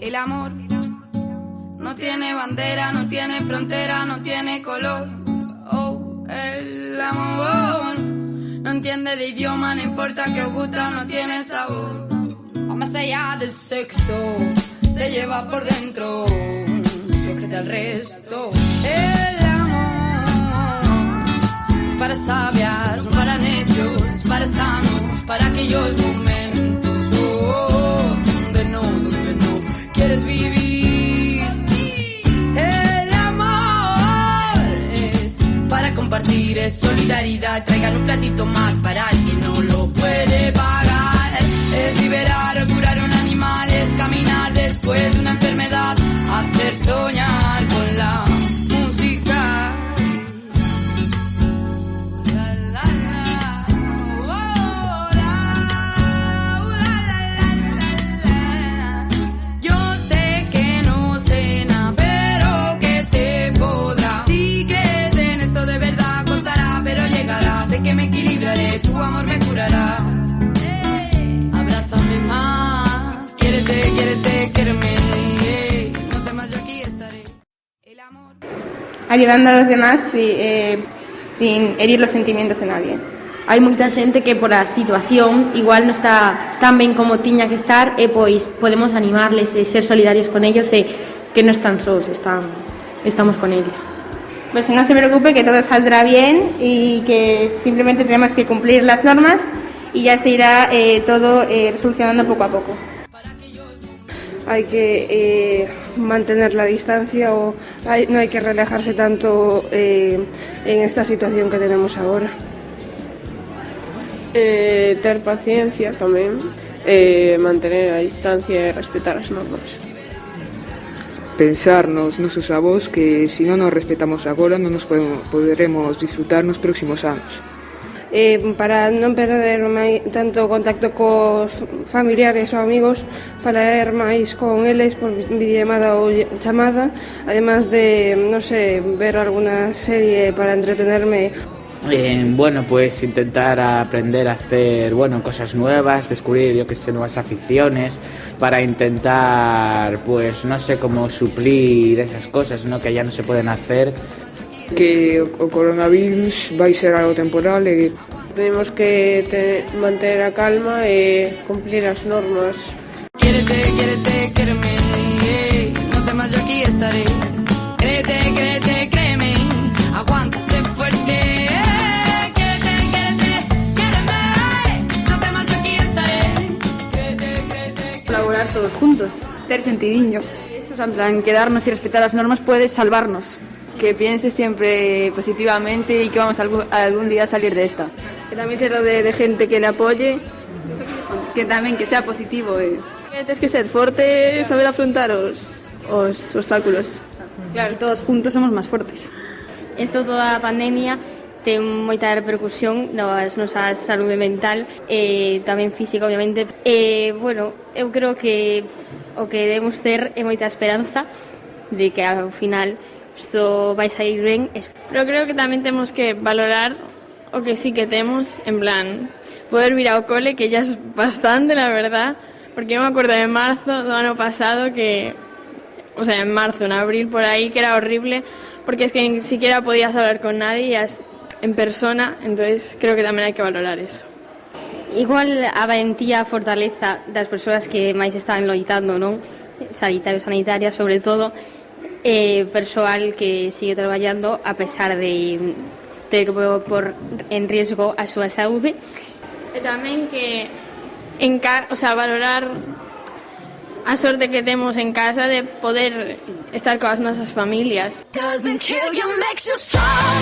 El amor no tiene bandera, no tiene frontera, no tiene color. Oh, el amor no entiende de idioma, no importa que os gusta, no tiene sabor. Va más allá del sexo, se lleva por dentro, secreta al resto. El amor es para sabias, no para necios, es para sanos, para aquellos momentos donde no quieres vivir. El amor es para compartir, es solidaridad. Traigan un platito más para el que no lo puede pagar. Es liberar o curar un animal, es caminar después de una enfermedad, hacer soñar con la música. La, la, la, oh, la. Yo sé que no sé nada, pero que se podrá. Si crees en esto de verdad, costará, pero llegará. Sé que me equilibraré, tu amor me curará. Abrázame más, quiérete, quiéreme. No temas, yo aquí estaré. El amor. Ayudando a los demás sin herir los sentimientos de nadie. Hai moita xente que por a situación igual non está tan ben como tiña que estar e pois podemos animarles e ser solidarios con ellos e que non están sós, estamos con eles. Pues que no se preocupe, que todo saldrá bien y que simplemente tenemos que cumplir las normas y ya se irá todo solucionando poco a poco. Hay que mantener la distancia o no hay que relajarse tanto en esta situación que tenemos ahora. Ter paciencia tamén, mantener a distancia e respetar as normas. Pensar nos nosos avós que se non nos respetamos agora non nos poderemos disfrutar nos próximos anos. Para non perder tanto contacto cos familiares ou amigos, falar máis con eles por videollamada ou chamada, además de, non sei, ver alguna serie para entretenerme. Bueno, pues intentar aprender a hacer, bueno, cosas nuevas, descubrir, yo que sé, nuevas aficiones, para intentar, pues, no sé, cómo suplir esas cosas, ¿no?, que ya no se pueden hacer. Que o coronavirus vai ser algo temporal e Tenemos que manter a calma e cumplir as normas. Quiérete, quiéreme. No temas, yo aquí estaré. Créete, créeme. Aguanta, sé fuerte. Quiérete, quiéreme. No temas, yo aquí estaré. Créete. Colaborar todos juntos, ter sentidiño. Eso, en plan, quedarnos y respetar las normas puede salvarnos. Que piense siempre positivamente y que vamos algún día a salir de esta. Que tamén se rodee de gente que le apoye. Que tamén que sea positivo. Tienes que ser forte, saber afrontar os obstáculos. Claro, todos juntos somos más fuertes. Toda a pandemia ten moita repercusión nas nosas saúde mental e tamén física, obviamente. Bueno, eu creo que o que debemos ter é moita esperanza de que ao final isto vai sair ben. Pero creo que tamén temos que valorar o que sí que temos, en plan, poder vir ao cole, que ya es bastante, la verdad, porque eu me acuerdo de marzo do ano pasado que, o sea, en marzo, en abril, por aí, que era horrible, porque es que ni siquiera podías hablar con nadie en persona, entonces creo que tamén hai que valorar eso. Igual a valentía, a fortaleza das persoas que máis están loitando, non? Sanitarias, sobre todo, persoal que sigue traballando a pesar de ter que por en riesgo a súa saúde. E tamén que valorar a sorte que temos en casa de poder estar coas nosas familias. Doesn't kill you, makes you strong.